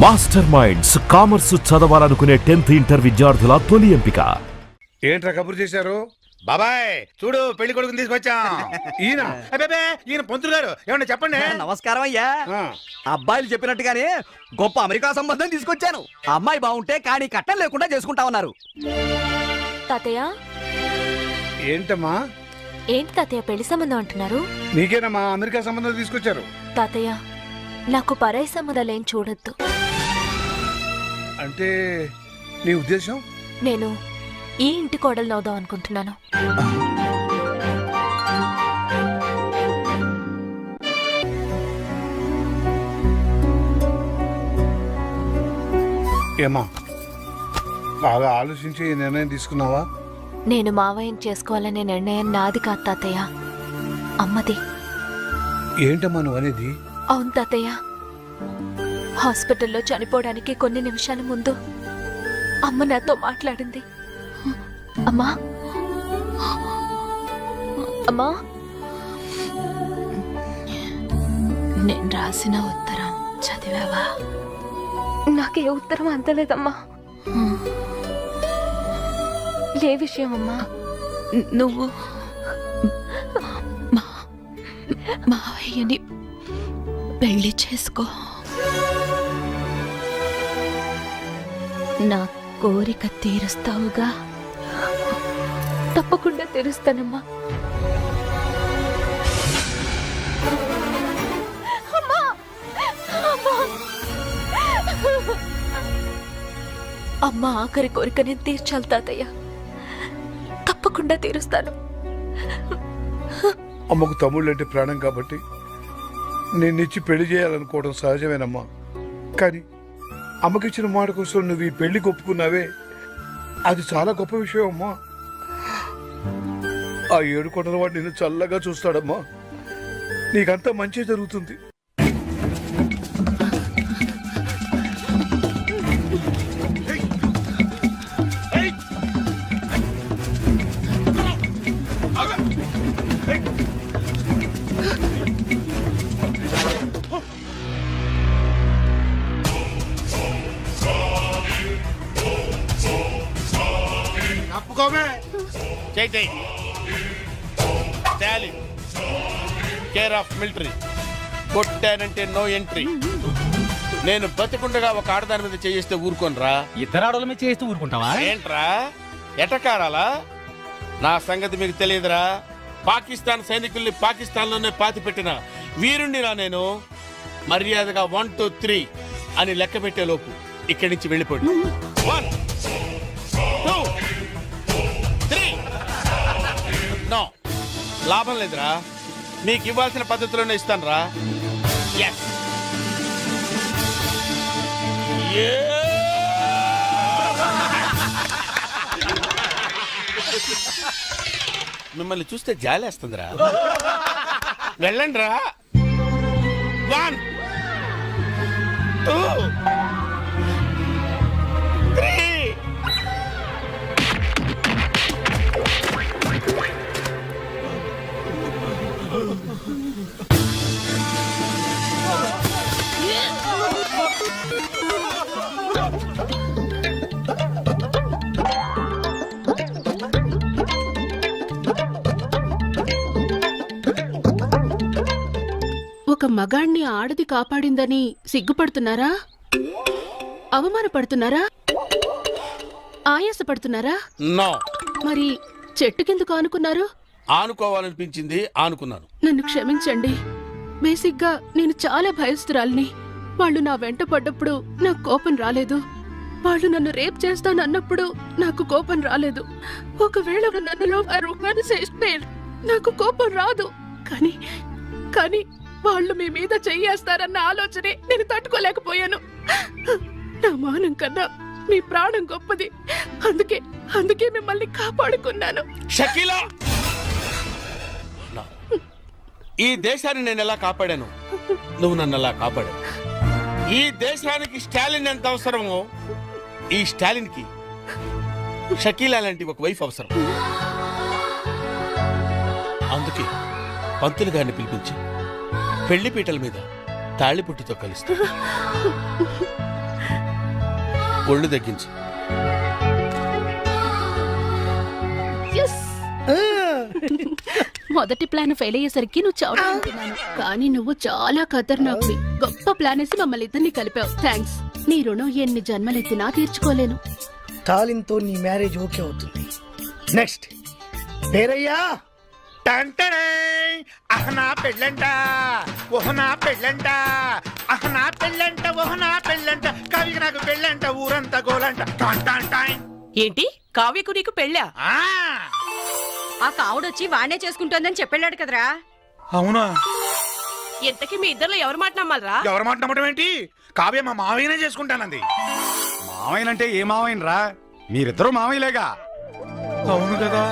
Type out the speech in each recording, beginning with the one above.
Master minds commerce చదవాలనుకునే 10th inter విద్యార్థుల తొలి ఎంపిక. ఏంట్రా కబురు చేశారు? బాబాయ్ చూడు పెళ్లి కొడుకుని తీసుకొచ్చాం. ఈయన అబ్బే ఈయన పంతులు గారు ఏమన్నా చెప్పండి. నమస్కారం అయ్యా. అబ్బాయిలు చెప్పినట్టుగానే గొప్ప అమెరికా సంబంధం తీసుకొచ్చాను. అమ్మాయి బాగుంటే కానీ కట్నం లేకుండా చేసుకుంటా ఉన్నారు. తాతయ్య ఏంటమ్మా? ఏంటి తాతయ్య పెళ్లి సంబంధం అంటున్నారు? నీకేనమ్మా అమెరికా సంబంధం తీసుకొచ్చారు. తాతయ్య నాకు పరాయి సంబంధాలేం చూడొద్దు. అంటే నీ ఉద్దేశం? నేను ఈ ఇంటి కోడలు అవుదాం అనుకుంటున్నాను. ఏమా బాగా ఆలోచించి ఈ నిర్ణయం తీసుకున్నావా? నేను మావయ్యని చేసుకోవాలనే నిర్ణయం నాది కాదు తాతయ్య, అమ్మది. ఏంటమ్మా నువ్వు అనేది? అవును తాతయ్య, హాస్పిటల్లో చనిపోవడానికి కొన్ని నిమిషాల ముందు అమ్మ నాతో మాట్లాడింది. అమ్మా అమ్మా, నేను రాసిన ఉత్తరం చదివావా? నాకే ఉత్తరం అందలేదమ్మా. ఏ విషయం అమ్మా? నువ్వు మావయ్యని పెళ్లి చేసుకో. నా కోరిక తీరుస్తావుగా? తప్పకుండా తీరుస్తానమ్మా. అమ్మ ఆఖరి కోరిక నేను తీర్చాలి తాతయ్య, తప్పకుండా తీరుస్తాను. అమ్మకు తమ్ముళ్ళు అంటే ప్రాణం కాబట్టి నిన్నిచ్చి పెళ్లి చేయాలనుకోవడం సహజమేనమ్మా. కానీ అమ్మకిచ్చిన మాట కోసం నువ్వు ఈ పెళ్లి ఒప్పుకున్నావే, అది చాలా గొప్ప విషయం అమ్మా. ఆ 7 కొండల వాడు నిన్ను చల్లగా చూస్తాడమ్మా. నీకంతా మంచి జరుగుతుంది. Care of military. కొట్టానంటే నో ఎంట్రీ. నేను బతికుండగా ఒక ఆడదాని మీద చేయిస్తే ఊరుకోనరా? ఇద్దరు ఆడోళ్ళ మీద చేయిస్తూ ఊరుకుంటావా? ఏంట్రా ఎటకారాలా? నా సంగతి మీకు తెలియదురా. పాకిస్తాన్ సైనికుల్ని పాకిస్తాన్లోనే పాతి పెట్టిన వీరుణ్ణి రా నేను. మర్యాదగా 1 2 3 అని లెక్క పెట్టే లోపు ఇక్కడి నుంచి వెళ్ళిపోండి. 1 2 3. నో, లాభం లేదురా. మీకు ఇవ్వాల్సిన పద్ధతిలోనే ఇస్తాను రా. మిమ్మల్ని చూస్తే జాలేస్తుందిరా. వెళ్ళండి రా. 1 2 3. ఒక మగాణ్ణి ఆడది కాపాడిందని సిగ్గుపడుతున్నారా? అవమానపడుతున్నారా? ఆయాసపడుతున్నారా? నో. మరి చెట్టు కిందకు ఆనుకున్నారు? ఆనుకోవాలనిపించింది, ఆనుకున్నాను. నన్ను క్షమించండి. బేసిక్గా నేను చాలా భయస్తురాల్ని. వాళ్ళు నా వెంట పడ్డప్పుడు నాకు కోపం రాలేదు. వాళ్ళు నన్ను రేప్ చేస్తానన్నప్పుడు నాకు కోపం రాలేదు. ఒకవేళ నన్నులో నాకు కోపం రాదు. కానీ వాళ్ళు మీ మీద చెయ్యేస్తారన్న ఆలోచనే నేను తట్టుకోలేకపోయాను. నా మానం కన్నా మీ ప్రాణం గొప్పది. అందుకే మిమ్మల్ని కాపాడుకున్నాను. షకీలా, ఈ దేశాన్ని నేను ఎలా కాపాడాను, నువ్వు నన్ను ఎలా కాపాడావు. ఈ దేశానికి స్టాలిన్ ఎంత అవసరమో ఈ స్టాలిన్ కి షకీలా లాంటి ఒక వైఫ్ అవసరం. అందుకే పంతులు గారిని పిలిపించి పెళ్లిపీటల మీద తాళిపుట్టుతో కలుస్తా. ఒళ్ళు తగ్గించు. మొదటి ప్లాన్ ఫెయిల్ అయ్యేసరికి నువ్వు చావుతున్నాను, కానీ నువ్వు చాలా ఖతర్నాక్వి. గొప్ప ప్లాన్ వేసి మమ్మల్ని ఇద్దరిని కలిపావు. థ్యాంక్స్. నీ రుణం ఎన్ని జన్మలెత్తినా తీర్చుకోలేను. తాలింతో నీ మ్యారేజ్ ఓకే అవుతుంది. నెక్స్ట్ పేరయ్యా. టంటడే అహనా పెళ్ళంట ఓహనా పెళ్ళంట అహనా పెళ్ళంట ఓహనా పెళ్ళంట కవికి నాకు పెళ్ళంట ఊరంతా గోలంట టాంటాంటాయ్. ఏంటి కావ్యకు నీకు పెళ్ళా? ఆ, ఆ కావుడొచ్చి వాణ్ణే చేసుకుంటోందని చెప్పాడు కదరా. అవునా? ఇంతకీ మీ ఇద్దరు ఎవరు మాట నమ్మాలరా? ఎవరు మాట నమ్మటం ఏంటి? కావ్య మా మావయ్యనే చేసుకుంటానంది. మావయ్యనంటే ఏ మావయ్యనరా? మీరిద్దరూ మావయ్యలేగా. అవును కదా.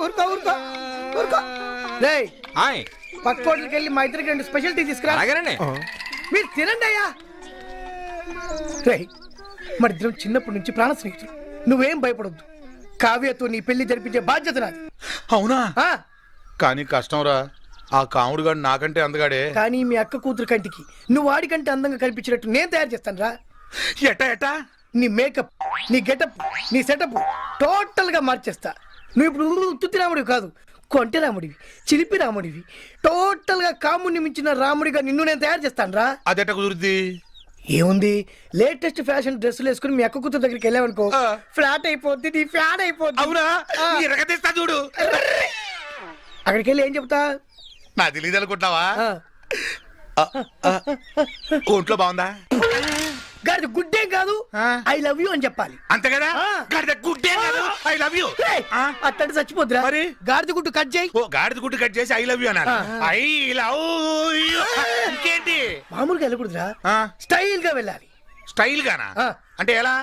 ఊరుకో ఊరుకో ఊరుకో. రేయ్ పక్క హోటల్కి వెళ్ళి మా ఇద్దరికి 2 స్పెషల్ టీ తీసుకురా. మీరు తినండి అయ్యా. రేయ్ మరిద్దరం చిన్నప్పటి నుంచి ప్రాణ స్నేహితులు. నువ్వేం భయపడొద్దు. కావ్యతో నీ పెళ్లి జరిపించే బాధ్యత నాది. అవునా? ఆ, కానీ కష్టంరా. ఆ కాముడు గాడు నాకంటే అందగాడే. కానీ మీ అక్క కూతురు కంటికి నువ్వు వాడికంటే అందంగా కనిపించినట్టు నేను తయారు చేస్తాను రా. ఎట్టా ఎట్టా? నీ మేకప్, నీ గెటప్, నీ సెటప్ టోటల్ గా మార్చేస్తా. నువ్వు ఇప్పుడు తుత్తి రాముడివి కాదు, కొంటె రాముడివి, చిలిపి రాముడివి. టోటల్ గా కాముడిని మించిన రాముడిగా నిన్ను నేను తయారు చేస్తాను రా. అదెట్ట కుదురుద్ది? ఏముంది, లేటెస్ట్ ఫ్యాషన్ డ్రెస్సులు వేసుకుని మీ అక్క కూతురు దగ్గరికి వెళ్ళావనుకో, ఫ్లాట్ అయిపోద్ది, నీ ఫ్యాన్ అయిపోద్ది. అవునా? ఎరగదీస్తా చూడు. అక్కడికి వెళ్ళి ఏం చెప్తా? నా తెలియదు అనుకుంటున్నావా? ఆ, ఒంట్లో బాగుందా? గాడిద గుడ్డేం కాదు, ఐ లవ్ యూ అని చెప్పాలి. అంతే కదా? గాడిద గుడ్డే కాదు, ఐ లవ్ యూ. అట్టంటే చచ్చిపోద్దురా. మరి గాడిద గుడ్డు కట్ చేయి. ఓ గాడిద గుడ్డు కట్ చేసి ఐ లవ్ యూ అన్నారు. I love you. ఇంకేంటి? మామూలుగా వెళ్ళకూడదురా, ఆ, స్టైల్ గా వెళ్ళాలి. స్టైల్ గానా? ఆ. అంటే ఎలా?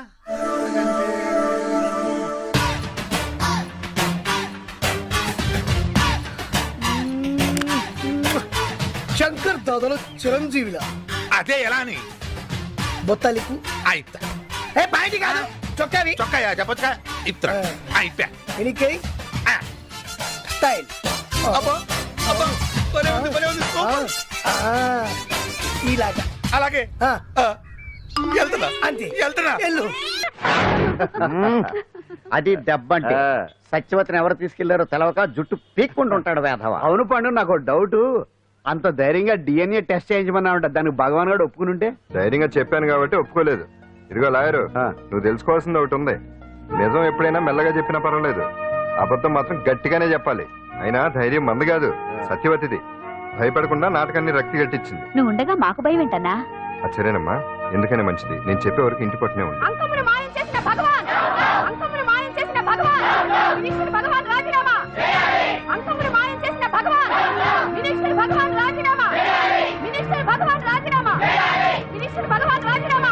శంకర్ దాదాలో చిరంజీవిలా. అదే ఎలా అని? బొత్తాలికు అయితా. ఏ బయటి కాదు, చొక్కావి. చొక్కాయా చెప్పొచ్చుగా? ఇత్తా. అయిపోయా. ఎనికై ఆ. స్టైల్. అబ్బో, అబ్బో, భలే ఉంది, భలే ఉంది. ఇలాగా. అలాగే. ఆ, ఆ. వెళ్తున్నా. అంతే. వెళ్తున్నా. వెళ్ళు. అది దెబ్బంటే సత్యవతిని ఎవరు తీసుకెళ్లారో తెలవక జుట్టు పీక్కుంటుంటాడు వేధవ. అవును పండు, నాకు డౌట్. అంత ధైర్యంగా DNA టెస్ట్ చేయించమన్నా ఉంటా, దానికి భగవాన్ గారు ఒప్పుకుని ఉంటే. ధైర్యంగా చెప్పాను కాబట్టి ఒప్పుకోలేదు. ఇదిగో లాయరు, నువ్వు తెలుసుకోవాల్సింది ఒకటి ఉంది. నిజం ఎప్పుడైనా మెల్లగా చెప్పినా పర్వాలేదు, అబద్ధం మాత్రం గట్టిగానే చెప్పాలి. అయినా ధైర్యం మంది కాదు, సత్యవతిది. భయపడకుండా నాటకాన్ని రక్తి గట్టించింది. నువ్వు ఉండగా మాకు భయం ఏంటన్నా? సరేనమ్మా, ఎందుకనే మంచిది. నేను చెప్పే వరకు ఇంటి పట్టునే ఉంది. అంకమును మాయం చేసిన భగవాన్, అంకమును మాయం చేసిన భగవాన్, వినిష్ఠుడు భగవాన్ రాజీనామా. అంకమును మాయం చేసిన భగవాన్, వినిష్ఠుడు భగవాన్ రాజీనామా. వినిష్ఠుడు భగవాన్ రాజీనామా. వినిష్ఠుడు భగవాన్ రాజీనామా.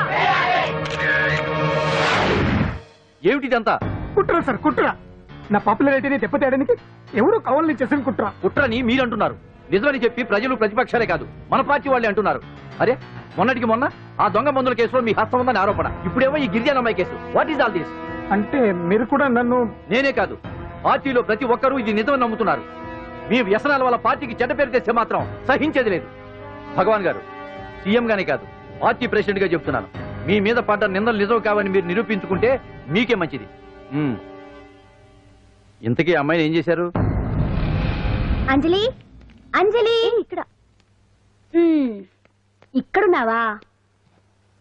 ఏమిటిదంతా? కుట్ర సార్, కుట్ర. నా పాపులారిటీని దెబ్బతేయడానికి ఎవరు కవల్ని చేసిన కుట్ర. కుట్రని మీరంటున్నారు, నిజమని చెప్పి ప్రజలు ప్రతిపక్షాలే కాదు మన పార్టీ వాళ్ళే అంటున్నారు. అరే మొన్నటికి మొన్న ఆ దొంగ మందుల కేసులో మీ హస్తం ఉందని ఆరోపణ, ఇప్పుడేమో ఈ గిరిజన అమ్మాయి case. What is all this? అంటే మీరు కూడా నన్ను... నేనే కాదు, పార్టీలో ప్రతి ఒక్కరూ ఇది నిజమని నమ్ముతున్నారు. మీ వ్యసనాల వల్ల పార్టీకి చెడ్డ పేరు తెస్తే మాత్రం సహించేది లేదు. భగవాన్ గారు, సీఎం గానే కాదు పార్టీ ప్రెసిడెంట్ గా చెప్తున్నాను, మీ మీద పడ్డ నిందలు నిజం కావని మీరు నిరూపించుకుంటే మీకే మంచిది. ఇంతకీ అమ్మాయిని ఏం చేశారు? అంజలి, అంజలి, ఇక్కడ ఇక్కడున్నావా?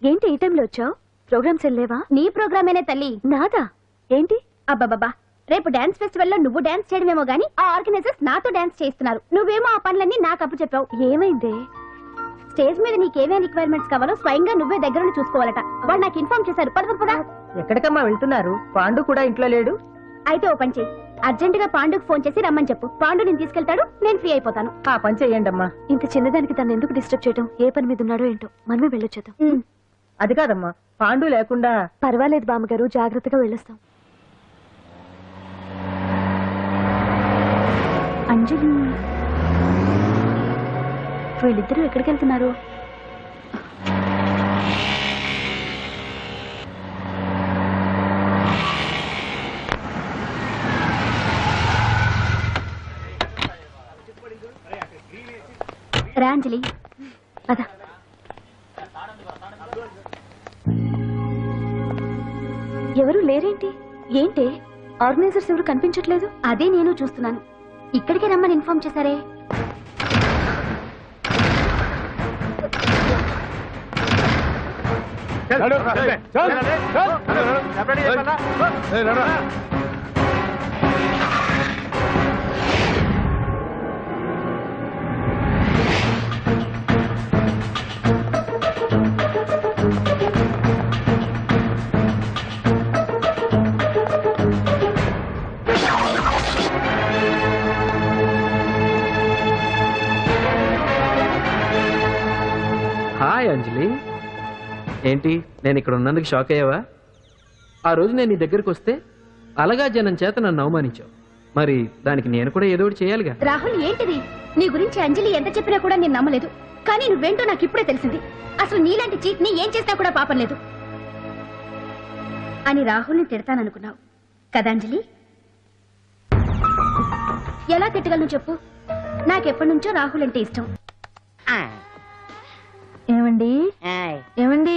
ఏంటి ఈ టైంలో వచ్చావు? ప్రోగ్రామ్స్ వెళ్ళేవా? నీ ప్రోగ్రామేనే తల్లి. నాదా? ఏంటి? అబ్బాబాబా, రేపు డాన్స్ ఫెస్టివల్ లో నువ్వు డాన్స్ చేయడమేమో గానీ ఆ ఆర్గనైజర్స్ నాతో డాన్స్ చేస్తున్నారు. నువ్వేమో ఆ పనులన్నీ నాకు అప్పు చెప్పావు. ఏమైంది? స్టేజ్ మీద నీకేమేం రిక్వైర్మెంట్స్ కావాలో స్వయంగా నువ్వే దగ్గర చూసుకోవాలట. వాళ్ళు నాకు ఇన్ఫార్మ్ చేశారు. పద. ఎక్కడికమ్మా వెళ్తున్నారు? పాండు కూడా ఇంట్లో లేడు. అయితే ఓ పని చెయ్యి, అర్జెంట్ గా పాండుకు ఫోన్ చేసి రమ్మని చెప్పు. పాండు నేను తీసుకెళ్తాడు, నేను ఫ్రీ అయిపోతాను. ఆ పని చెయ్యండి అమ్మా. ఇంత చిన్నదానికి తను ఎందుకు డిస్టర్బ్ చేయడం? ఏ పని మీద ఉన్నాడో ఏంటో, మనమే వెళ్ళొచ్చేద్దాం. అది కాదమ్మా, పాండు లేకుండా... పర్వాలేదు బామ్మగారు, జాగ్రత్తగా వెళ్ళొస్తాం. అంజలి, వీళ్ళిద్దరూ ఎక్కడికి వెళ్తున్నారు? రా అంజలి, పద. ఎవరు లేరేంటి? ఏంటి ఆర్గనైజర్స్ ఎవరు కనిపించట్లేదు? అదే నేను చూస్తున్నాను. ఇక్కడికే రమ్మని ఇన్ఫార్మ్ చేశారే. హాయ్ అంజలి, ఏంటి నేను ఇక్కడ ఉన్నందుకు షాక్ అయ్యావా? ఆ రోజు నేను నీ దగ్గరికి వస్తే అలగా జనం చేత నన్ను అవమానించావు. మరి దానికి నేను కూడా ఏదో ఒకటి చేయాలిగా. రాహుల్, ఏంటిది? నీ గురించి అంజలి ఎంత చెప్పినా కూడా నేను నమ్మలేదు. కానీ నువ్వేంటో నాకు ఇప్పుడే తెలిసింది. అసలు నీలాంటి చీట్ ని ఏం చేసినా కూడా పాపం లేదు అని రాహుల్ని తిడతాననుకున్నావు కదా అంజలి? ఎలా తిట్టగలను చెప్పు? నాకెప్పటి నుంచో రాహుల్ అంటే ఇష్టం. ఏమండి ఏమండి,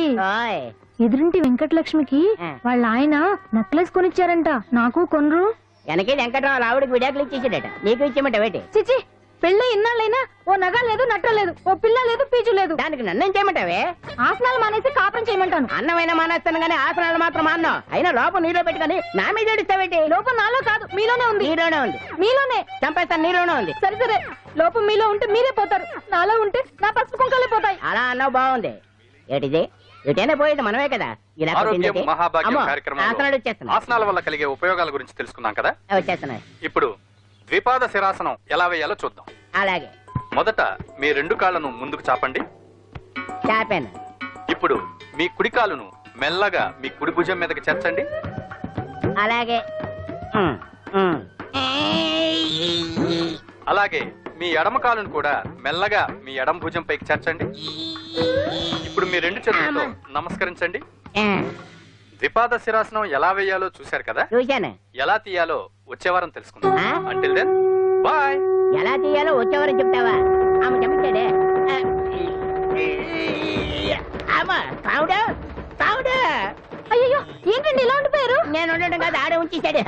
ఎదురింటి వెంకటలక్ష్మికి వాళ్ళ ఆయన నెక్లెస్ కొనిచ్చారంట. నాకు కొనరు. వెనకే వెంకటరావు ఆవిడకి విడాకులు ఇచ్చేసాడట, నీకు ఇచ్చేమంట వేటి? చిచి, పెళ్ళి ఇన్నాళ్ళైనా ఓ నగ లేదు, నట్ట లేదు, ఓ పిల్ల లేదు, పీచు లేదు. దానికి నన్నేం చేయమంటావే? ఆసనాలు మానేసి కాపురం చేయమంటాను. అన్నమైనా మానేస్తాను గానీ ఆసనాలు మాత్రం మాన్నా. అయినా లోపం నీలో పెట్టుకొని నా మీద ఏడుస్తావేటి? లోపం నాలో కాదు, మీలోనే ఉంది. నీలోనే ఉంది. మీలోనే చంపేస్తాను, నీలోనే ఉంది. సరే సరే, లోపం మీలో ఉంటే మీరే పోతారు, నాలో ఉంటే నా పసుపు కుంకాలే పోతాయి. అలా అన్నావు, బాగుంది. ఏటిది? ఎటైనా పోయేది మనమే కదా. ఇలా ఆరోగ్యం మహాభాగ్యం అమ్మో, కార్యక్రమంలో ఆసనాలు వచ్చేస్తున్నాయి. ఆసనాల వల్ల కలిగే ఉపయోగాల గురించి తెలుసుకున్నాం కదా. వచ్చేస్తున్నాయి. ఇప్పుడు ద్విపాద శిరాసనం ఎలా వేయాలో చూద్దాం. అలాగే మొదట మీ 2 కాళ్ళను ముందుకు చాపండి. చాపాను. ఇప్పుడు మీ కుడి కాలును మెల్లగా మీ కుడి భుజం మీదకి చేర్చండి. అలాగే అలాగే మీ ఎడమ కాలును కూడా మెల్లగా మీ ఎడమ భుజం పైకి చేర్చండి. ఇప్పుడు మీ 2 చేతులతో నమస్కరించండి. ద్విపాద శిరాసనం ఎలా వేయాలో చూశారు కదా. చూశాను. ఎలా తీయాలో వచ్చే వారం తెలుసుకుందాం. Until then bye. ఎలా తీయాలో వచ్చేవారు చెప్తావా? ఆమె చెప్తాడే. అయ్యో, ఏంటండి ఇలా ఉండిపోయారు? నేను ఉండడం కాదు, ఆడే ఉంచేసాడే.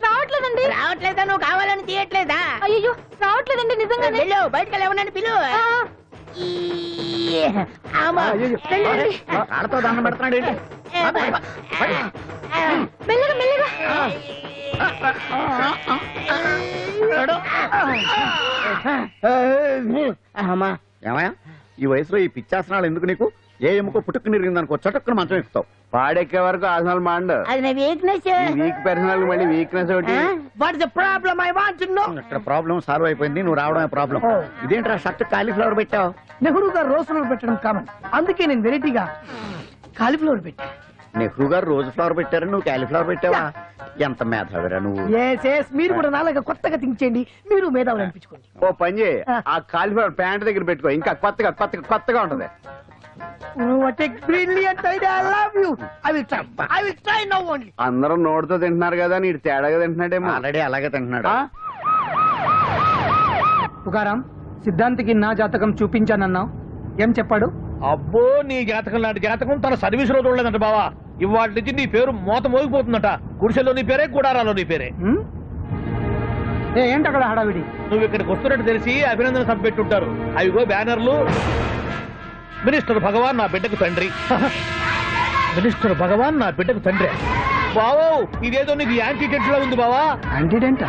రావట్లేదండి. రావట్లేదా? నువ్వు కావాలని తీయట్లేదా? అయ్యో, రావట్లేదండి నిజంగానే. వెళ్ళు, బయటకు ఎవరన్నా పిలు. ఆడతో దండం పెడుతున్నాడు ఏంటి? మెల్లగా మెల్లగా. అమ్మా, ఏమయ్యా, ఈ వయసులో ఈ పిచ్చాసనాలు ఎందుకు నీకు? ఏ ఎముకో పుట్టుకుని నిరిగిందనుకో చటుక్కున మంచం ఎక్కుతావు. పాడెక్కే వరకు ఆసనాలు మాండు. అది నా వీక్నెస్. వీక్ పర్సనల్ మళ్ళీ వీక్నెస్ ఒకటి. What the problem? I want to know. ఇక్కడ ప్రాబ్లం సాల్వ్ అయిపోయింది, నువ్వు రావడమే ప్రాబ్లం. ఇదేంట్రా షర్ట్ కాలీఫ్లవర్ పెట్టావు? నెహ్రూ గారు రోజ్ ఫ్లవర్ పెట్టడం కామన్, అందుకే నేను వెరైటీగా కాలీఫ్లవర్ పెట్టా. నెహ్రూ గారు రోజు ఫ్లవర్ పెట్టారు, నువ్వు కాలీఫ్లవర్ పెట్టావా? ఎంత మేధావిరా నువ్వు. మీరు కూడా నాలుగా కొత్తగా థింక్ చేయండి, మీరు మేధావులు అనిపించుకోండి. ఓ పని చేయి, ఆ కాలీఫ్లవర్ ప్యాంట్ దగ్గర పెట్టుకో, ఇంకా కొత్తగా ఉంటది. What a brilliant idea! I love you. I will try. I will try now only. అందరూ నోటితో తింటున్నారు కదా, నీడు తేడాగా తింటున్నాడేమో. ఆల్రెడీ అలాగే తింటున్నాడు. తుకారాం, సిద్ధాంతికి నా జాతకం చూపించానన్నావు, ఏం చెప్పాడు? అబ్బో, నీ జాతకం లాంటి జాతకం తన సర్వీస్ లో చూడలేదంట బావా. ఇవాళ నుంచి నీ పేరు మోత మోగిపోతుందట. గుడిసెలో నీ పేరే, గుడారాలో నీ పేరే. ఏంటి అక్కడ హడావిడి? నువ్వు ఇక్కడికి వస్తున్నట్టు తెలిసి అభినందన సభ పెట్టుంటారు. అవిగో బ్యానర్లు. మినిస్టర్ భగవాన్ నా బిడ్డకు తండ్రి. మినిస్టర్ భగవాన్ నా బిడ్డకు తండ్రి. బావో, ఇదేదో నీకు యాంటీటెంట్ లో ఉంది బావా. యాంటీటెంట్?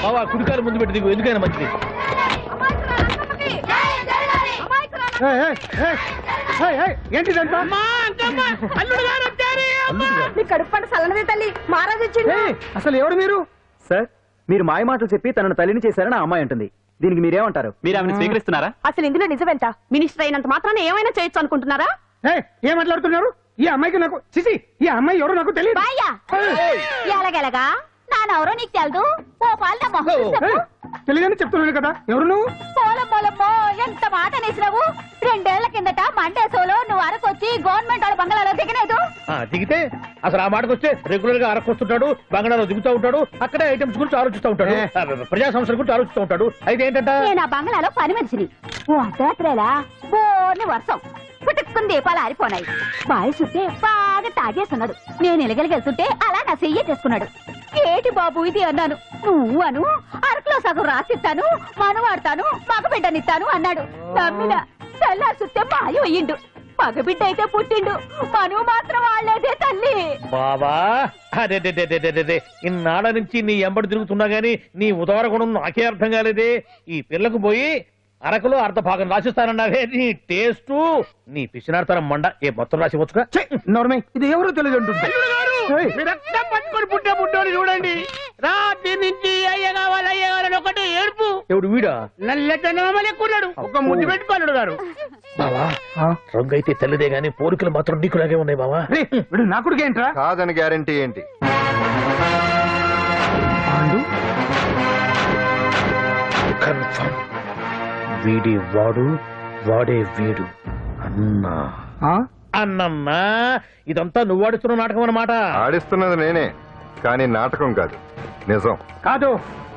బావా, కుడికారు ముందు పెట్టి దిగు, ఎందుకైనా మంచిది. ఏంటిదంతా? నీ కడుపు పంట సల్లనదే తల్లి, మహారాజు వచ్చిండు. అసలు ఎవరు మీరు? సార్, మీరు మాయ మాటలు చెప్పి తనను తల్లిని చేశారని ఆ అమ్మాయి అంటుంది. దీనికి మీరేమంటారు? మీరు ఆమెను స్వీకరిస్తున్నారా? అసలు ఇందులో నిజమేంట? మినిస్టర్ అయినంత మాత్రాన ఏమైనా చేయొచ్చు అనుకుంటున్నారా? ఏం మాట్లాడుతున్నారు? ఈ అమ్మాయికి నాకు చిసి, ఈ అమ్మాయి ఎవరు నాకు తెలియదు. బాయ్యా, ఎలాగెలగా నానెవరో నీకు తెలదు. ఓ పాలన మొహం తెలియదని చెప్తున్నాను కదా, ఎవరు నువ్వు? పోలమ్మో, ఎంత మాట అనేసినావు. 2 ఏళ్ల కిందట మండే సోలో నువ్వు అరకొచ్చి గవర్నమెంట్ వాళ్ళ బంగ్లాలో దిగలేదు. దిగితే అసలు ఆ మాటకు వస్తే రెగ్యులర్ గా అరకొస్తుంటాడు, బంగాళాలో దిగుతూ ఉంటాడు, అక్కడే ఐటమ్స్ గురించి ఆలోచిస్తూ ఉంటాడు, ప్రజా సంస్థల గురించి ఆలోచిస్తూ ఉంటాడు. అయితే ఏంటంట, నేను ఆ బంగ్లాలో పని మనిషిని. ఓ అర్ధరాత్రేలా బోర్ని వర్షం పుట్టుకుని దీపాలు ఆరిపోనాయి. బాయ్ చుట్టే బాగా తాగేస్తున్నాడు. నేను ఎలగలిగెళ్తుంటే అలా నా చెయ్యి చేసుకున్నాడు. ఏటి బాబు ఇది అన్నాను. నువ్వు అను అరకులో సగం రాసిస్తాను, మనవాడతాను, మగబిడ్డనిస్తాను అన్నాడు. నమ్మిన తెల్లారి చుట్టే మాయ అయ్యిండు. మగబిడ్డ అయితే పుట్టిండు, మనువు మాత్రం వాళ్ళేదే తల్లి. బాబా అదే ఇన్నాళ్ళ నుంచి నీ ఎంబడి తిరుగుతున్నా గానీ నీ ఉదార గుణం నాకే అర్థం కాలేదే. ఈ పిల్లకు పోయి అరకులో అర్ధ భాగం రాసిస్తానన్నావే, నీ టేస్టు నీ పిచ్చినాడతనం మండ. ఏ మొత్తం రాసి వచ్చుగా నోర్మే ఇది ఎవరో తెలియదు అంటుంది. పట్టుకొని పుట్టే పుట్టోని చూడండి. రాత్రి నుంచి అయ్య కావాలని ఒకటి ఏడుపు. ఎవడు వీడా? నల్లెక్కున్నాడు. ఒక ముద్దు పెట్టుకోలేడు గారు. బావా రంగు అయితే తెల్లదే గానీ పోలికలు మాత్రం నీకులాగే ఉన్నాయి బావా. వీడు నా కొడుకు ఏంట్రా? కాదని గ్యారంటీ ఏంటి? కన్ఫర్మ్ వీడి వాడు, వాడే వీడు. అన్నా అన్నమ్మా, ఇదంతా నువ్వు ఆడిస్తున్న నాటకం అన్నమాట. ఆడిస్తున్నది నేనే, కానీ నాటకం కాదు, నిజం. కాదు,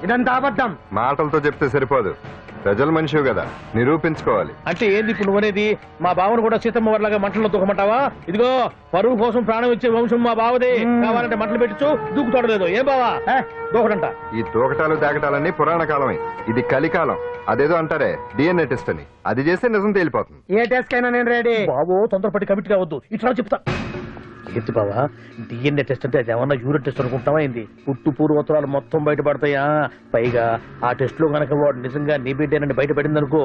ఇదంతా అబద్ధం. మాటలతో చెప్తే సరిపోదు, ప్రజల మనిషివి కదా, నిరూపించుకోవాలి. అంటే ఏంది ఇప్పుడు నువ్వనేది? మా బావను కూడా సీతమ్మ వారిలాగా మంటల్లో దూకమంటావా? ఇదిగో పరువు కోసం ప్రాణం ఇచ్చే వంశం మా బావదే. కావాలంటే మంటలు పెట్టచ్చు, దూకుతాడలేదు. ఏం బావా దూకడంట? ఈ దూకటాలు దాకటాలన్నీ పురాణ కాలమే, ఇది కలికాలం. అదేదో అంటారే డిఎన్ఏ టెస్ట్ అని, అది చేస్తే నిజం తేలిపోతుంది. ఏ టెస్ట్ కైనా నేను రెడీ. బాబో తొందరపడి కమిట్ కావద్దు, ఇట్లా చెప్తా. ఏంటి బావా డిఎన్ఏ టెస్ట్ అంటే అది ఏమన్నా యూరిన్ టెస్ట్ అనుకుంటావా ఏంది? పుట్టు పూర్వోత్తరాలు మొత్తం బయటపడతాయా? పైగా ఆ టెస్ట్ లో గనక వాడు నిజంగా నీ బిడ్డేనని బయటపడింది అనుకో,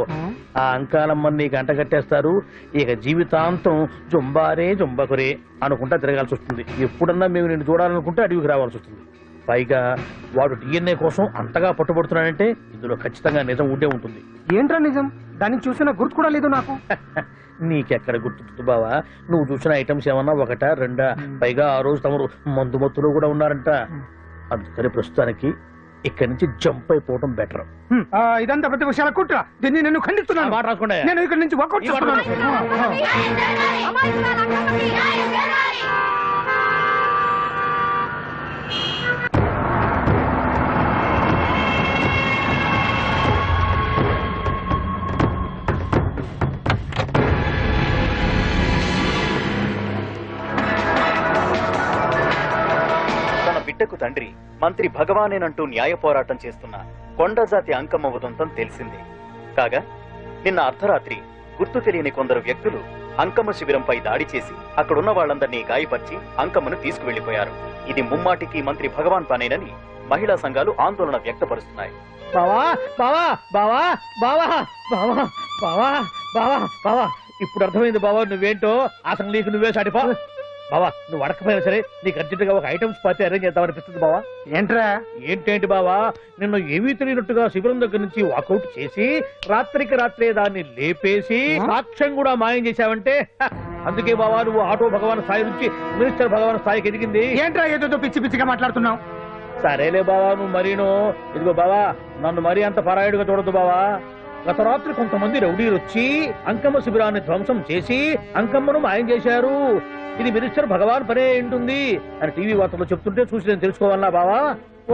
ఆ అంకాలమ్మని నీకు అంటగట్టేస్తారు. ఇక జీవితాంతం జుంబారే జుంబకురే అనుకుంటా తిరగాల్సి వస్తుంది. ఎప్పుడన్నా మేము నిన్ను చూడాలనుకుంటే అడవికి రావాల్సి వస్తుంది. పైగా వాడు డిఎన్ఏ కోసం అంతగా పట్టుబడుతున్నాడంటే ఇందులో ఖచ్చితంగా నిజం ఉండే ఉంటుంది. ఏంట్రా నిజం? దాన్ని చూసిన గుర్తు కూడా లేదు నాకు. నీకెక్కడ గుర్తుంది బావా? నువ్వు చూసిన ఐటమ్స్ ఏమన్నా ఒకటా రెండా? పైగా ఆ రోజు తమరు మందు మత్తులో కూడా ఉన్నారంట. అందుకని ప్రస్తుతానికి ఇక్కడి నుంచి జంప్ అయిపోవడం బెటర్. ఇదంతా ప్రతి విషయాల కుట్ర. దీన్ని నేను ఖండిస్తున్నాను. మాట రాసుకోండి. నేను ఇక్కడి నుంచి వర్కౌట్ చేస్తున్నాను. బిడ్డకు తండ్రి మంత్రి భగవానేనంటూ న్యాయ పోరాటం చేస్తున్న కొండజాతి అంకమ్మ ఉదంతం తెలిసిందే. కాగా నిన్న అర్ధరాత్రి గుర్తు తెలియని కొందరు వ్యక్తులు అంకమ్మ శిబిరంపై దాడి చేసి అక్కడున్న వాళ్లందరినీ గాయపరిచి అంకమ్మను తీసుకువెళ్లిపోయారు. ఇది ముమ్మాటికి మంత్రి భగవాన్ పనేనని మహిళా సంఘాలు ఆందోళన వ్యక్తపరుస్తున్నాయి. బావా బావా బావా బావా బావా బావా బావా బావా ఇప్పుడు అర్థమైంది బావా నువ్వేంటో. అసలు నీకు నువ్వే సాటిపా. బావా నువ్వు అడకపోయినా సరే నీకు అర్జెంటుగా ఒక ఐటమ్స్ పార్టీ అరేంజ్ చేద్దామనిపిస్తుంది బావా. ఏంట్రా? ఏంటేంటి బావా, నిన్ను ఏమీ తెలియనట్టుగా శిబిరం దగ్గర నుంచి వాకౌట్ చేసి రాత్రికి రాత్రే దాన్ని లేపేసి సాక్ష్యం కూడా మాయం చేశావంటే అందుకే బావా నువ్వు ఆటో భగవాన్ స్థాయి నుంచి మినిస్టర్ భగవాన్ స్థాయికి ఎదిగింది. ఏంట్రా ఏదో పిచ్చి పిచ్చిగా మాట్లాడుతున్నావు? సరేలే బావా నువ్వు మరీను. ఇదిగో బావా నన్ను మరీ అంత పరాయుడుగా చూడద్దు బావా. గత రాత్రి కొంతమంది రౌడీలు వచ్చి అంకమ్మ శిబిరాన్ని ధ్వంసం చేసి అంకమ్మను మాయం చేశారు. ఇది మినిస్టర్ భగవాన్ పనే ఉంటుంది అని టీవీ వార్తల్లో చెప్తుంటే చూసి నేను తెలుసుకోవాలా బావా?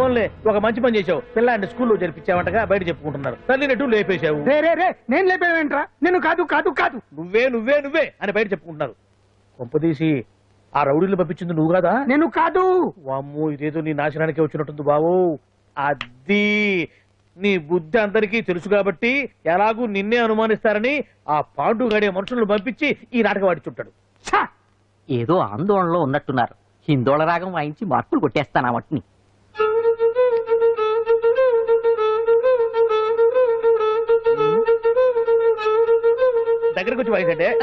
ఓన్లే ఒక మంచి పని చేశావు, పిల్లాన్ని స్కూల్లో జరిపించావంటగా బయట చెప్పుకుంటున్నారు. తల్లినట్టు లేపేశావు. నేను లేపేవేంట్రా? నేను కాదు కాదు కాదు నువ్వే నువ్వే నువ్వే అని బయట చెప్పుకుంటున్నారు. కొంపదీసి ఆ రౌడీలు పంపించింది నువ్వు కాదా? నేను కాదు. వామ్మో ఇదేదో నీ నాశనానికే వచ్చినట్టుంది బావు. అది నీ బుద్ధి అందరికీ తెలుసు కాబట్టి ఎలాగూ నిన్నే అనుమానిస్తారని ఆ పాండు గడే మనుషులను పంపించి ఈ నాటకం ఆడిచుంటాడు. ఏదో ఆందోళనలో ఉన్నట్టున్నారు. హిందోళ రాగం వాయించి మార్పులు కొట్టేస్తాను ఆ మట్టిని. దగ్గరకు వచ్చి వాయించండి.